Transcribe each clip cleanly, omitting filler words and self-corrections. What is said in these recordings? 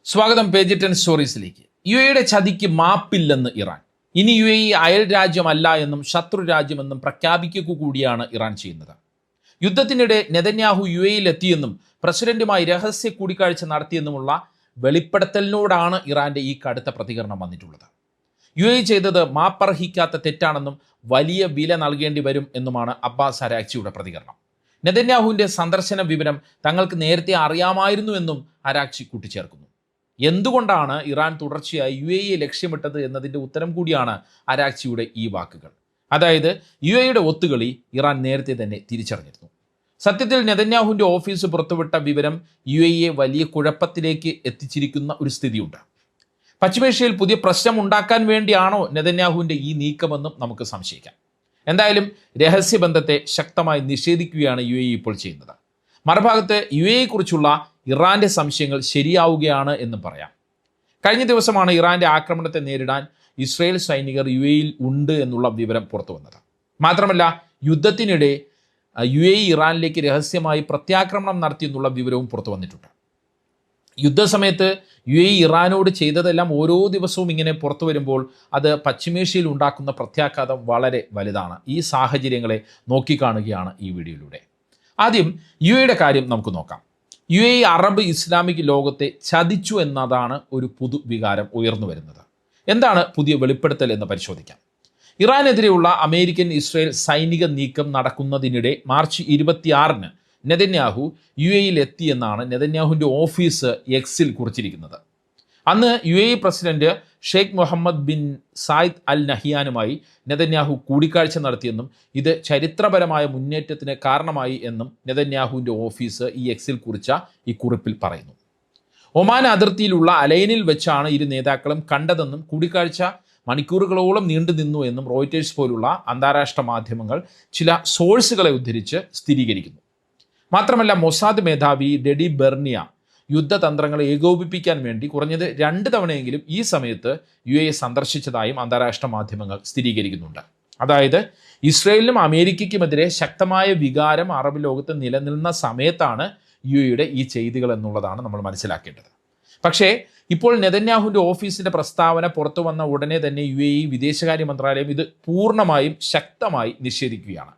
സ്വാഗതം പേജ് 10 സ്റ്റോറീസിലേക്ക്. യുടെ ചതിക്ക് മാപ്പില്ലെന്ന് ഇറാൻ. ഇനി അയൽ രാജ്യമല്ല എന്നും ശത്രു രാജ്യമെന്നും പ്രഖ്യാപിക്കുക കൂടിയാണ് ഇറാൻ ചെയ്യുന്നത്. യുദ്ധത്തിനിടെ നെതന്യാഹു എത്തിയെന്നും പ്രസിഡന്റുമായി രഹസ്യ കൂടിക്കാഴ്ച നടത്തിയെന്നുമുള്ള വെളിപ്പെടുത്തലിനോടാണ് ഇറാന്റെ ഈ കടുത്ത പ്രതികരണം വന്നിട്ടുള്ളത്. ചെയ്തത് മാപ്പർഹിക്കാത്ത തെറ്റാണെന്നും വലിയ വില നൽകേണ്ടി വരും എന്നുമാണ് അബ്ബാസ് അരാക്ചിയുടെ പ്രതികരണം. നെതന്യാഹുവിന്റെ സന്ദർശന വിവരം തങ്ങൾക്ക് നേരത്തെ അറിയാമായിരുന്നു എന്നും അരാക്ചി കൂട്ടിച്ചേർക്കുന്നു. എന്തുകൊണ്ടാണ് ഇറാൻ തുടർച്ചയായി ലക്ഷ്യമിട്ടത് എന്നതിൻ്റെ ഉത്തരം കൂടിയാണ് അരാക്ചിയുടെ ഈ വാക്കുകൾ. അതായത് യുടെ ഒത്തുകളി ഇറാൻ നേരത്തെ തന്നെ തിരിച്ചറിഞ്ഞിരുന്നു. സത്യത്തിൽ നെതന്യാഹുവിൻ്റെ ഓഫീസ് പുറത്തുവിട്ട വിവരം വലിയ കുഴപ്പത്തിലേക്ക് എത്തിച്ചിരിക്കുന്ന ഒരു സ്ഥിതിയുണ്ട്. പശ്ചിമേഷ്യയിൽ പുതിയ പ്രശ്നം ഉണ്ടാക്കാൻ വേണ്ടിയാണോ നെതന്യാഹുവിൻ്റെ ഈ നീക്കമെന്നും നമുക്ക് സംശയിക്കാം. എന്തായാലും രഹസ്യബന്ധത്തെ ശക്തമായി നിഷേധിക്കുകയാണ് ഇപ്പോൾ ചെയ്യുന്നത്. മറുഭാഗത്ത് കുറിച്ചുള്ള ഇറാന്റെ സംശയങ്ങൾ ശരിയാവുകയാണ് എന്നും പറയാം. കഴിഞ്ഞ ദിവസമാണ് ഇറാന്റെ ആക്രമണത്തെ നേരിടാൻ ഇസ്രയേൽ സൈനികർ ഉണ്ട് എന്നുള്ള വിവരം പുറത്തു വന്നത്. മാത്രമല്ല യുദ്ധത്തിനിടെ ഇറാനിലേക്ക് രഹസ്യമായി പ്രത്യാക്രമണം നടത്തിയെന്നുള്ള വിവരവും പുറത്തു വന്നിട്ടുണ്ട്. യുദ്ധസമയത്ത് ഇറാനോട് ചെയ്തതെല്ലാം ഓരോ ദിവസവും ഇങ്ങനെ പുറത്തു വരുമ്പോൾ അത് പശ്ചിമേഷ്യയിൽ ഉണ്ടാക്കുന്ന പ്രത്യാഘാതം വളരെ വലുതാണ്. ഈ സാഹചര്യങ്ങളെ നോക്കിക്കാണുകയാണ് ഈ വീഡിയോയിലൂടെ. ആദ്യം യുടെ കാര്യം നമുക്ക് നോക്കാം. അറബ് ഇസ്ലാമിക് ലോകത്തെ ചതിച്ചു എന്നതാണ് ഒരു പൊതുവികാരം ഉയർന്നു വരുന്നത്. എന്താണ് പുതിയ വെളിപ്പെടുത്തൽ എന്ന് പരിശോധിക്കാം. ഇറാനെതിരെയുള്ള അമേരിക്കൻ ഇസ്രയേൽ സൈനിക നീക്കം നടക്കുന്നതിനിടെ മാർച്ച് 26-ന് നെതന്യാഹു എത്തിയെന്നാണ് നെതന്യാഹുവിൻ്റെ ഓഫീസ് എക്സിൽ കുറിച്ചിരിക്കുന്നത്. അന്ന് president Sheikh Mohamed bin Zayed Al നഹിയാനുമായി നെതന്യാഹു കൂടിക്കാഴ്ച നടത്തിയെന്നും ഇത് ചരിത്രപരമായ മുന്നേറ്റത്തിന് കാരണമായി എന്നും നെതന്യാഹുവിൻ്റെ ഓഫീസ് എക്സിൽ കുറിച്ച ഈ കുറിപ്പിൽ പറയുന്നു. ഒമാൻ അതിർത്തിയിലുള്ള അലൈനിൽ വെച്ചാണ് ഇരു നേതാക്കളും കണ്ടതെന്നും കൂടിക്കാഴ്ച മണിക്കൂറുകളോളം നീണ്ടു നിന്നു എന്നും റോയിറ്റേഴ്സ് പോലുള്ള അന്താരാഷ്ട്ര മാധ്യമങ്ങൾ ചില സോഴ്സുകളെ ഉദ്ധരിച്ച് സ്ഥിരീകരിക്കുന്നു. മാത്രമല്ല മൊസാദ് മേധാവി ഡെഡി ബെർണിയ യുദ്ധതന്ത്രങ്ങളെ ഏകോപിപ്പിക്കാൻ വേണ്ടി കുറഞ്ഞത് 2 തവണയെങ്കിലും ഈ സമയത്ത് സന്ദർശിച്ചതായും അന്താരാഷ്ട്ര മാധ്യമങ്ങൾ സ്ഥിരീകരിക്കുന്നുണ്ട്. അതായത് ഇസ്രയേലിനും അമേരിക്കയ്ക്കുമെതിരെ ശക്തമായ വികാരം അറബ് ലോകത്ത് നിലനിന്ന സമയത്താണ് ഈ ചെയ്തികൾ എന്നുള്ളതാണ് നമ്മൾ മനസ്സിലാക്കേണ്ടത്. പക്ഷേ ഇപ്പോൾ നെതന്യാഹുവിൻ്റെ ഓഫീസിൻ്റെ പ്രസ്താവന പുറത്തു വന്ന ഉടനെ തന്നെ വിദേശകാര്യ മന്ത്രാലയം ഇത് പൂർണ്ണമായും ശക്തമായി നിഷേധിക്കുകയാണ്.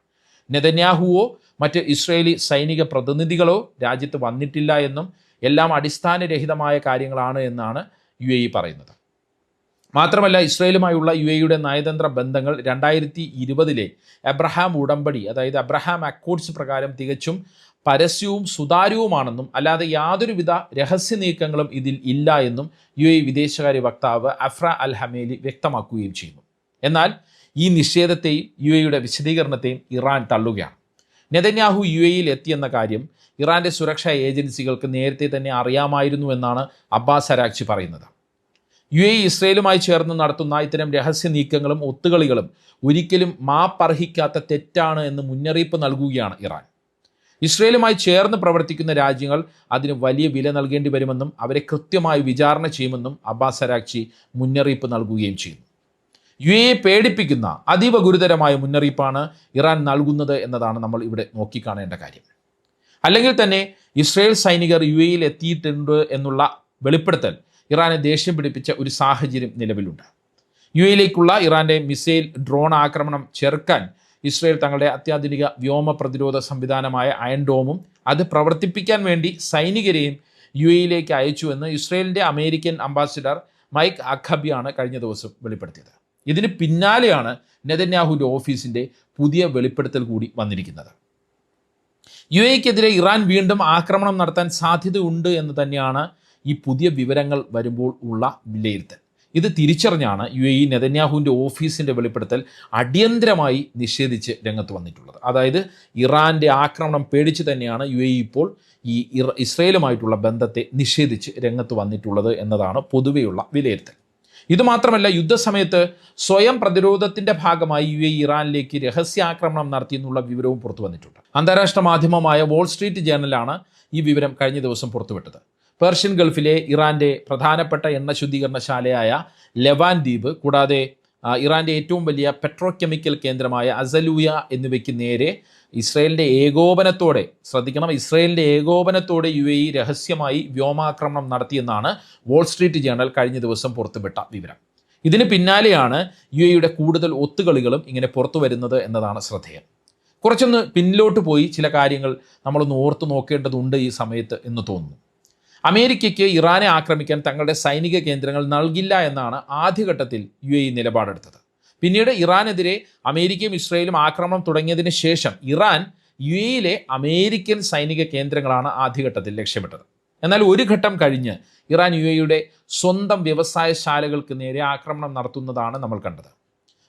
നെതന്യാഹുവോ മറ്റ് ഇസ്രയേലി സൈനിക പ്രതിനിധികളോ രാജ്യത്ത് വന്നിട്ടില്ല എന്നും എല്ലാം അടിസ്ഥാനരഹിതമായ കാര്യങ്ങളാണ് എന്നാണ് പറയുന്നത്. മാത്രമല്ല ഇസ്രയേലുമായുള്ള യുടെ നയതന്ത്ര ബന്ധങ്ങൾ 2020-ലെ അബ്രഹാം ഉടമ്പടി, അതായത് അബ്രഹാം അക്കോർഡ്സ് പ്രകാരം തികച്ചും പരസ്യവും സുതാര്യവുമാണെന്നും അല്ലാതെ യാതൊരുവിധ രഹസ്യ നീക്കങ്ങളും ഇതിൽ ഇല്ല എന്നും വിദേശകാര്യ വക്താവ് അഫ്ര അൽ ഹമേലി വ്യക്തമാക്കുകയും ചെയ്യുന്നു. എന്നാൽ ഈ നിഷേധത്തെയും യുടെ വിശദീകരണത്തെയും ഇറാൻ തള്ളുകയാണ്. നെതന്യാഹു എത്തിയെന്ന കാര്യം ഇറാന്റെ സുരക്ഷാ ഏജൻസികൾക്ക് നേരത്തെ തന്നെ അറിയാമായിരുന്നു എന്നാണ് അബ്ബാസ് അരാക്ചി പറയുന്നത്. ഇസ്രയേലുമായി ചേർന്ന് നടത്തുന്ന ഇത്തരം രഹസ്യ നീക്കങ്ങളും ഒത്തുകളികളും ഒരിക്കലും മാപ്പർഹിക്കാത്ത തെറ്റാണ് എന്ന് മുന്നറിയിപ്പ് നൽകുകയാണ് ഇറാൻ. ഇസ്രയേലുമായി ചേർന്ന് പ്രവർത്തിക്കുന്ന രാജ്യങ്ങൾ അതിന് വലിയ വില നൽകേണ്ടി വരുമെന്നും അവരെ കൃത്യമായി വിചാരണ ചെയ്യുമെന്നും അബ്ബാസ് അരാക്ചി മുന്നറിയിപ്പ് നൽകുകയും ചെയ്യുന്നു. പേടിപ്പിക്കുന്ന അതീവ ഗുരുതരമായ മുന്നറിയിപ്പാണ് ഇറാൻ നൽകുന്നത് എന്നതാണ് നമ്മൾ ഇവിടെ നോക്കിക്കാണേണ്ട കാര്യം. അല്ലെങ്കിൽ തന്നെ ഇസ്രയേൽ സൈനികർ എത്തിയിട്ടുണ്ട് എന്നുള്ള വെളിപ്പെടുത്തൽ ഇറാനെ ദേഷ്യം പിടിപ്പിച്ച ഒരു സാഹചര്യം നിലവിലുണ്ട്. ലേക്കുള്ള ഇറാന്റെ മിസൈൽ ഡ്രോൺ ആക്രമണം ചെറുക്കാൻ ഇസ്രയേൽ തങ്ങളുടെ അത്യാധുനിക വ്യോമ പ്രതിരോധ സംവിധാനമായ അയൺ ഡോമും അത് പ്രവർത്തിപ്പിക്കാൻ വേണ്ടി സൈനികരെയും ലേക്ക് അയച്ചു എന്ന് ഇസ്രയേലിൻ്റെ അമേരിക്കൻ അംബാസിഡർ മൈക്ക് അഖബിയാണ് കഴിഞ്ഞ ദിവസം വെളിപ്പെടുത്തിയത്. ഇതിന് പിന്നാലെയാണ് നെതന്യാഹുവിൻ്റെ ഓഫീസിൻ്റെ പുതിയ വെളിപ്പെടുത്തൽ കൂടി വന്നിരിക്കുന്നത്. ക്കെതിരെ ഇറാൻ വീണ്ടും ആക്രമണം നടത്താൻ സാധ്യതയുണ്ട് എന്ന് തന്നെയാണ് ഈ പുതിയ വിവരങ്ങൾ വരുമ്പോൾ ഉള്ള വിലയിരുത്തൽ. ഇത് തിരിച്ചറിഞ്ഞാണ് നെതന്യാഹുവിൻ്റെ ഓഫീസിൻ്റെ വെളിപ്പെടുത്തൽ അടിയന്തരമായി നിഷേധിച്ച് രംഗത്ത് വന്നിട്ടുള്ളത്. അതായത് ഇറാൻ്റെ ആക്രമണം പേടിച്ച് തന്നെയാണ് ഇപ്പോൾ ഈ ഇസ്രയേലുമായിട്ടുള്ള ബന്ധത്തെ നിഷേധിച്ച് രംഗത്ത് വന്നിട്ടുള്ളത് എന്നതാണ് പൊതുവെയുള്ള വിലയിരുത്തൽ. ഇതുമാത്രമല്ല യുദ്ധസമയത്ത് സ്വയം പ്രതിരോധത്തിൻ്റെ ഭാഗമായി ഇറാനിലേക്ക് രഹസ്യാക്രമണം നടത്തിയെന്നുള്ള വിവരവും പുറത്തു വന്നിട്ടുണ്ട്. അന്താരാഷ്ട്ര മാധ്യമമായ വാൾ സ്ട്രീറ്റ് ജേർണലാണ് ഈ വിവരം കഴിഞ്ഞ ദിവസം പുറത്തുവിട്ടത്. പേർഷ്യൻ ഗൾഫിലെ ഇറാന്റെ പ്രധാനപ്പെട്ട എണ്ണ ശുദ്ധീകരണശാലയായ ലെവാൻ ദ്വീപ് കൂടാതെ ഇറാൻ്റെ ഏറ്റവും വലിയ പെട്രോകെമിക്കൽ കേന്ദ്രമായ അസലൂയ എന്നിവയ്ക്ക് നേരെ ഇസ്രയേലിൻ്റെ ഏകോപനത്തോടെ, ശ്രദ്ധിക്കണം, ഇസ്രയേലിൻ്റെ ഏകോപനത്തോടെ UAE രഹസ്യമായി വ്യോമാക്രമണം നടത്തിയെന്നാണ് വാൾ സ്ട്രീറ്റ് ജേണൽ കഴിഞ്ഞ ദിവസം പുറത്തുവിട്ട വിവരം. ഇതിന് പിന്നാലെയാണ് UAEയുടെ കൂടുതൽ ഒത്തുകളികളും ഇങ്ങനെ പുറത്തു വരുന്നത് എന്നതാണ് ശ്രദ്ധേയം. കുറച്ചൊന്ന് പിന്നിലോട്ട് പോയി ചില കാര്യങ്ങൾ നമ്മളൊന്ന് ഓർത്തു നോക്കേണ്ടതുണ്ട് ഈ സമയത്ത് എന്ന് തോന്നുന്നു. അമേരിക്കയ്ക്ക് ഇറാനെ ആക്രമിക്കാൻ തങ്ങളുടെ സൈനിക കേന്ദ്രങ്ങൾ നൽകില്ല എന്നാണ് ആദ്യഘട്ടത്തിൽ UAE നിലപാടെടുത്തത്. പിന്നീട് ഇറാനെതിരെ അമേരിക്കയും ഇസ്രയേലും ആക്രമണം തുടങ്ങിയതിന് ശേഷം ഇറാൻ UAEയിലെ അമേരിക്കൻ സൈനിക കേന്ദ്രങ്ങളാണ് ആദ്യഘട്ടത്തിൽ ലക്ഷ്യമിട്ടത്. എന്നാൽ ഒരു ഘട്ടം കഴിഞ്ഞ് ഇറാൻ UAEയുടെ സ്വന്തം വ്യവസായശാലകൾക്ക് നേരെ ആക്രമണം നടത്തുന്നതാണ് നമ്മൾ കണ്ടത്.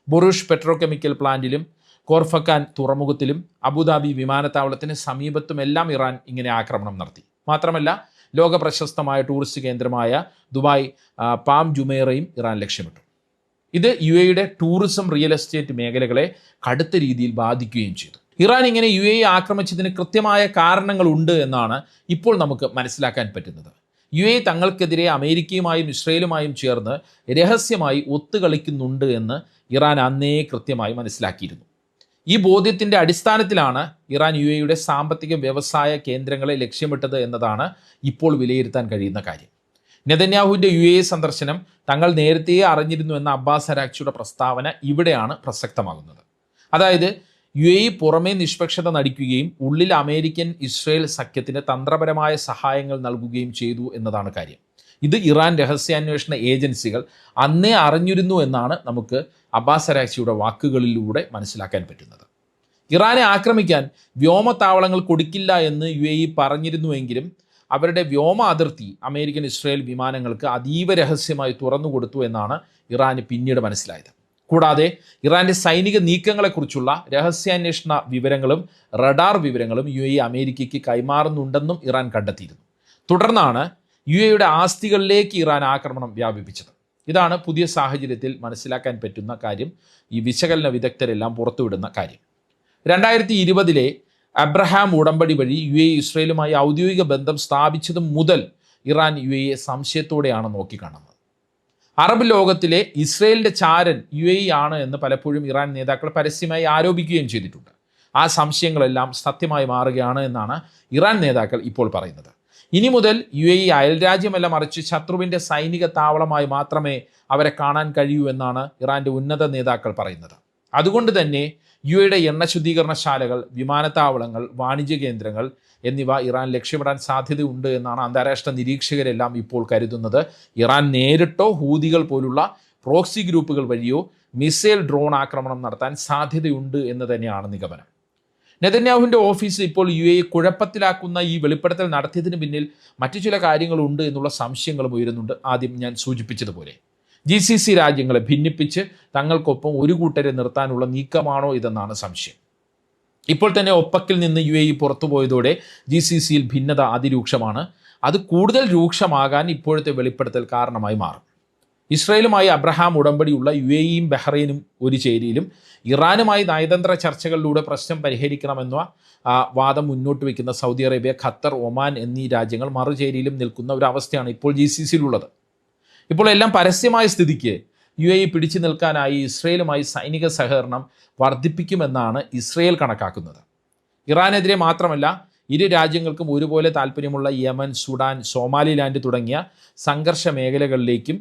ബൊറൂഷ് പെട്രോകെമിക്കൽ പ്ലാന്റിലും കോർഫക്കാൻ തുറമുഖത്തിലും അബുദാബി വിമാനത്താവളത്തിന് സമീപത്തുമെല്ലാം ഇറാൻ ഇങ്ങനെ ആക്രമണം നടത്തി. മാത്രമല്ല ലോക പ്രശസ്തമായ ടൂറിസ്റ്റ് കേന്ദ്രമായ ദുബായ് പാം ജുമേറയും ഇറാൻ ലക്ഷ്യമിട്ടു. ഇത് UAEയുടെ ടൂറിസം, റിയൽ എസ്റ്റേറ്റ് മേഖലകളെ കടുത്ത രീതിയിൽ ബാധിക്കുകയും ചെയ്തു. ഇറാൻ ഇങ്ങനെ UAE ആക്രമിച്ചതിന് കൃത്യമായ കാരണങ്ങളുണ്ട് എന്നാണ് ഇപ്പോൾ നമുക്ക് മനസ്സിലാക്കാൻ പറ്റുന്നത്. UAE തങ്ങൾക്കെതിരെ അമേരിക്കയുമായും ഇസ്രയേലുമായും ചേർന്ന് രഹസ്യമായി ഒത്തുകളിക്കുന്നുണ്ട് എന്ന് ഇറാൻ അന്നേ കൃത്യമായി മനസ്സിലാക്കിയിരുന്നു. ഈ ബോധ്യത്തിൻ്റെ അടിസ്ഥാനത്തിലാണ് ഇറാൻ UAEയുടെ സാമ്പത്തിക വ്യവസായ കേന്ദ്രങ്ങളെ ലക്ഷ്യമിട്ടത് എന്നതാണ് ഇപ്പോൾ വിലയിരുത്താൻ കഴിയുന്ന കാര്യം. നെതന്യാഹുവിൻ്റെ UAE സന്ദർശനം തങ്ങൾ നേരത്തെ അറിഞ്ഞിരുന്നു എന്ന അബ്ബാസ് അരാക്ചിയുടെ പ്രസ്താവന ഇവിടെയാണ് പ്രസക്തമാകുന്നത്. അതായത് UAE പുറമേ നിഷ്പക്ഷത നടിക്കുകയും ഉള്ളിൽ അമേരിക്കൻ ഇസ്രയേൽ സഖ്യത്തിന് തന്ത്രപരമായ സഹായങ്ങൾ നൽകുകയും ചെയ്തു എന്നതാണ് കാര്യം. ഇത് ഇറാൻ രഹസ്യാന്വേഷണ ഏജൻസികൾ അന്നേ അറിഞ്ഞിരുന്നു എന്നാണ് നമുക്ക് അബ്ബാസ് അരാക്ചിയുടെ വാക്കുകളിലൂടെ മനസ്സിലാക്കാൻ പറ്റുന്നത്. ഇറാനെ ആക്രമിക്കാൻ വ്യോമത്താവളങ്ങൾ കൊടുക്കില്ല എന്ന് UAE പറഞ്ഞിരുന്നുവെങ്കിലും അവരുടെ വ്യോമ അതിർത്തി അമേരിക്കൻ ഇസ്രയേൽ വിമാനങ്ങൾക്ക് അതീവ രഹസ്യമായി തുറന്നു കൊടുത്തു എന്നാണ് ഇറാന് പിന്നീട് മനസ്സിലായത്. കൂടാതെ ഇറാൻ്റെ സൈനിക നീക്കങ്ങളെക്കുറിച്ചുള്ള രഹസ്യാന്വേഷണ വിവരങ്ങളും റഡാർ വിവരങ്ങളും UAE അമേരിക്കയ്ക്ക് കൈമാറുന്നുണ്ടെന്നും ഇറാൻ കണ്ടെത്തിയിരുന്നു. തുടർന്നാണ് UAEയുടെ ആസ്തികളിലേക്ക് ഇറാൻ ആക്രമണം വ്യാപിപ്പിച്ചത്. ഇതാണ് പുതിയ സാഹചര്യത്തിൽ മനസ്സിലാക്കാൻ പറ്റുന്ന കാര്യം, ഈ വിശകലന വിദഗ്ധരെല്ലാം പുറത്തുവിടുന്ന കാര്യം. 2020 അബ്രഹാം ഉടമ്പടി വഴി UAE ഇസ്രയേലുമായി ഔദ്യോഗിക ബന്ധം സ്ഥാപിച്ചത് മുതൽ ഇറാൻ UAEയെ സംശയത്തോടെയാണ് നോക്കിക്കാണുന്നത്. അറബ് ലോകത്തിലെ ഇസ്രയേലിൻ്റെ ചാരൻ UAE ആണ് എന്ന് പലപ്പോഴും ഇറാൻ നേതാക്കൾ പരസ്യമായി ആരോപിക്കുകയും ചെയ്തിട്ടുണ്ട്. ആ സംശയങ്ങളെല്ലാം സത്യമായി മാറുകയാണ് എന്നാണ് ഇറാൻ നേതാക്കൾ ഇപ്പോൾ പറയുന്നത്. ഇനി മുതൽ UAE അയൽരാജ്യമല്ല, മറിച്ച് ശത്രുവിൻ്റെ സൈനിക താവളമായി മാത്രമേ അവരെ കാണാൻ കഴിയൂ എന്നാണ് ഇറാൻ്റെ ഉന്നത നേതാക്കൾ പറയുന്നത്. അതുകൊണ്ട് തന്നെ UAEയുടെ എണ്ണ ശുദ്ധീകരണശാലകൾ, വിമാനത്താവളങ്ങൾ, വാണിജ്യ കേന്ദ്രങ്ങൾ എന്നിവ ഇറാൻ ലക്ഷ്യമിടാൻ സാധ്യതയുണ്ട് എന്നാണ് അന്താരാഷ്ട്ര നിരീക്ഷകരെല്ലാം ഇപ്പോൾ കരുതുന്നത്. ഇറാൻ നേരിട്ടോ ഹൂതികൾ പോലുള്ള പ്രോക്സി ഗ്രൂപ്പുകൾ വഴിയോ മിസൈൽ ഡ്രോൺ ആക്രമണം നടത്താൻ സാധ്യതയുണ്ട് എന്ന് തന്നെയാണ് നിഗമനം. നെതന്യാഹുവിൻ്റെ ഓഫീസ് ഇപ്പോൾ UAE കുഴപ്പത്തിലാക്കുന്ന ഈ വെളിപ്പെടുത്തൽ നടത്തിയതിന് പിന്നിൽ മറ്റു ചില കാര്യങ്ങളുണ്ട് എന്നുള്ള സംശയങ്ങളും ഉയരുന്നുണ്ട്. ആദ്യം ഞാൻ സൂചിപ്പിച്ചതുപോലെ GCC രാജ്യങ്ങളെ ഭിന്നിപ്പിച്ച് തങ്ങൾക്കൊപ്പം ഒരു കൂട്ടരെ നിർത്താനുള്ള നീക്കമാണോ ഇതെന്നാണ് സംശയം. ഇപ്പോൾ തന്നെ ഒപ്പക്കിൽ നിന്ന് UAE പുറത്തുപോയതോടെ GCCയിൽ ഭിന്നത അതിരൂക്ഷമാണ്. അത് കൂടുതൽ രൂക്ഷമാകാൻ ഇപ്പോഴത്തെ വെളിപ്പെടുത്തൽ കാരണമായി മാറും. ഇസ്രയേലുമായി അബ്രഹാം ഉടമ്പടിയുള്ള UAEയും ബഹ്റൈനും ഒരു ചേരിയിലും ഇറാനുമായി നയതന്ത്ര ചർച്ചകളിലൂടെ പ്രശ്നം പരിഹരിക്കണമെന്ന വാദം മുന്നോട്ട് വയ്ക്കുന്ന സൗദി അറേബ്യ, ഖത്തർ, ഒമാൻ എന്നീ രാജ്യങ്ങൾ മറുചേരിയിലും നിൽക്കുന്ന ഒരു അവസ്ഥയാണ് ഇപ്പോൾ GCCയിലുള്ളത്. ഇപ്പോൾ എല്ലാം പരസ്യമായ സ്ഥിതിക്ക് UAE പിടിച്ചു നിൽക്കാനായി ഇസ്രയേലുമായി സൈനിക സഹകരണം വർദ്ധിപ്പിക്കുമെന്നാണ് ഇസ്രയേൽ കണക്കാക്കുന്നത്. ഇറാനെതിരെ മാത്രമല്ല, ഇരു രാജ്യങ്ങൾക്കും ഒരുപോലെ താല്പര്യമുള്ള യമൻ, സുഡാൻ, സോമാലിലാൻഡ് തുടങ്ങിയ സംഘർഷ മേഖലകളിലേക്കും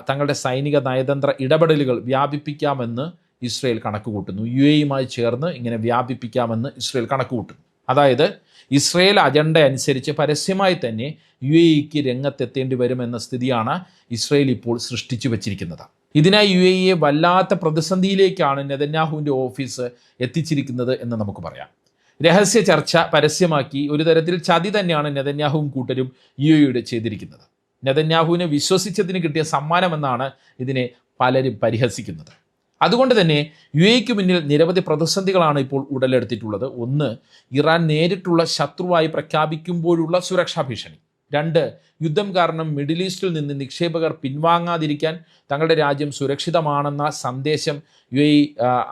തങ്ങളുടെ സൈനിക നയതന്ത്ര ഇടപെടലുകൾ വ്യാപിപ്പിക്കാമെന്ന് ഇസ്രയേൽ കണക്കുകൂട്ടുന്നു. UAEയുമായി ചേർന്ന് ഇങ്ങനെ വ്യാപിപ്പിക്കാമെന്ന് ഇസ്രയേൽ കണക്കുകൂട്ടുന്നു. അതായത് ഇസ്രയേൽ അജണ്ട അനുസരിച്ച് പരസ്യമായി തന്നെ UAEക്ക് രംഗത്തെത്തേണ്ടി വരുമെന്ന സ്ഥിതിയാണ് ഇസ്രയേൽ ഇപ്പോൾ സൃഷ്ടിച്ചു വച്ചിരിക്കുന്നത്. ഇതിനായി UAEയെ വല്ലാത്ത പ്രതിസന്ധിയിലേക്കാണ് നെതന്യാഹുവിൻ്റെ ഓഫീസ് എത്തിച്ചിരിക്കുന്നത് എന്ന് നമുക്ക് പറയാം. രഹസ്യ ചർച്ച പരസ്യമാക്കി ഒരു തരത്തിൽ ചതി തന്നെയാണ് നെതന്യാഹുവും കൂട്ടരും UAEയുടെ ചെയ്തിരിക്കുന്നത്. നെതന്യാഹുവിനെ വിശ്വസിച്ചതിന് കിട്ടിയ സമ്മാനമെന്നാണ് ഇതിനെ പലരും പരിഹസിക്കുന്നത്. അതുകൊണ്ട് തന്നെ UAEക്ക് മുന്നിൽ നിരവധി പ്രതിസന്ധികളാണ് ഇപ്പോൾ ഉടലെടുത്തിട്ടുള്ളത്. ഒന്ന്, ഇറാൻ നേരിട്ടുള്ള ശത്രുവായി പ്രഖ്യാപിക്കുമ്പോഴുള്ള സുരക്ഷാ ഭീഷണി. 2, യുദ്ധം കാരണം മിഡിൽ ഈസ്റ്റിൽ നിന്ന് നിക്ഷേപകർ പിൻവാങ്ങാതിരിക്കാൻ തങ്ങളുടെ രാജ്യം സുരക്ഷിതമാണെന്ന സന്ദേശം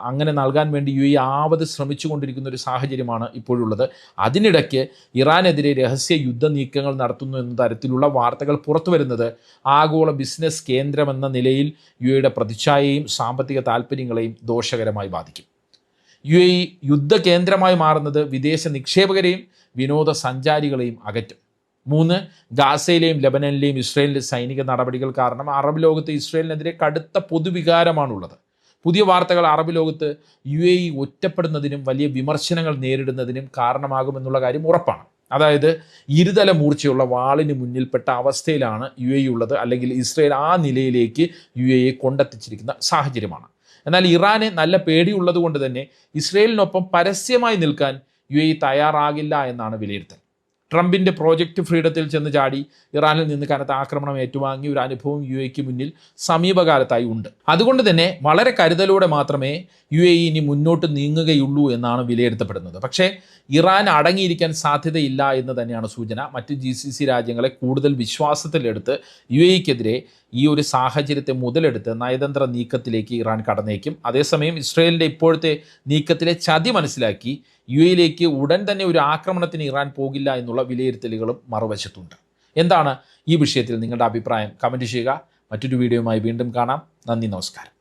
അങ്ങനെ നൽകാൻ വേണ്ടി ആവത് ശ്രമിച്ചുകൊണ്ടിരിക്കുന്ന ഒരു സാഹചര്യമാണ് ഇപ്പോഴുള്ളത്. അതിനിടയ്ക്ക് ഇറാനെതിരെ രഹസ്യ യുദ്ധ നീക്കങ്ങൾ നടത്തുന്നു എന്ന തരത്തിലുള്ള വാർത്തകൾ പുറത്തു വരുന്നത് ആഗോള ബിസിനസ് കേന്ദ്രമെന്ന നിലയിൽ യുടെ പ്രതിച്ഛായയും സാമ്പത്തിക താൽപ്പര്യങ്ങളെയും ദോഷകരമായി ബാധിക്കും. യുദ്ധ കേന്ദ്രമായി മാറുന്നത് വിദേശ നിക്ഷേപകരെയും വിനോദസഞ്ചാരികളെയും അകറ്റും. 3, ഗാസയിലെയും ലെബനനിലെയും ഇസ്രയേലിലെ സൈനിക നടപടികൾ കാരണം അറബ് ലോകത്ത് ഇസ്രയേലിനെതിരെ കടുത്ത പൊതുവികാരമാണുള്ളത്. പുതിയ വാർത്തകൾ അറബ് ലോകത്ത് ഒറ്റപ്പെടുന്നതിനും വലിയ വിമർശനങ്ങൾ നേരിടുന്നതിനും കാരണമാകുമെന്നുള്ള കാര്യം ഉറപ്പാണ്. അതായത് ഇരുതല മൂർച്ചയുള്ള വാളിന് മുന്നിൽപ്പെട്ട അവസ്ഥയിലാണ് ഉള്ളത്, അല്ലെങ്കിൽ ഇസ്രയേൽ ആ നിലയിലേക്ക് കൊണ്ടെത്തിച്ചിരിക്കുന്ന സാഹചര്യമാണ്. എന്നാൽ ഇറാന് നല്ല പേടിയുള്ളത് കൊണ്ട് തന്നെ ഇസ്രയേലിനൊപ്പം പരസ്യമായി നിൽക്കാൻ തയ്യാറാകില്ല എന്നാണ് വിലയിരുത്തൽ. ട്രംപിൻ്റെ പ്രോജക്റ്റ് ഫ്രീഡത്തിൽ ചെന്ന് ചാടി ഇറാനിൽ നിന്ന് കനത്ത ആക്രമണം ഏറ്റുവാങ്ങിയ ഒരു അനുഭവം മുന്നിൽ സമീപകാലത്തായി ഉണ്ട്. അതുകൊണ്ട് തന്നെ വളരെ കരുതലോടെ മാത്രമേ ഇനി മുന്നോട്ട് നീങ്ങുകയുള്ളൂ എന്നാണ് വിലയിരുത്തപ്പെടുന്നത്. പക്ഷേ ഇറാൻ അടങ്ങിയിരിക്കാൻ സാധ്യതയില്ല എന്ന് തന്നെയാണ് സൂചന. മറ്റ് GCC രാജ്യങ്ങളെ കൂടുതൽ വിശ്വാസത്തിലെടുത്ത് ക്കെതിരെ ഈ ഒരു സാഹചര്യത്തെ മുതലെടുത്ത് നയതന്ത്ര നീക്കത്തിലേക്ക് ഇറാൻ കടന്നേക്കും. അതേസമയം ഇസ്രയേലിൻ്റെ ഇപ്പോഴത്തെ നീക്കത്തിലെ ചതി മനസ്സിലാക്കി ലേക്ക് ഉടൻ തന്നെ ഒരു ആക്രമണത്തിന് ഇറാൻ പോകില്ല എന്നുള്ള വിലയിരുത്തലുകളും മറുവശത്തുണ്ട്. എന്താണ് ഈ വിഷയത്തിൽ നിങ്ങളുടെ അഭിപ്രായം? കമൻറ്റ് ചെയ്യുക. മറ്റൊരു വീഡിയോയുമായി വീണ്ടും കാണാം. നന്ദി, നമസ്കാരം.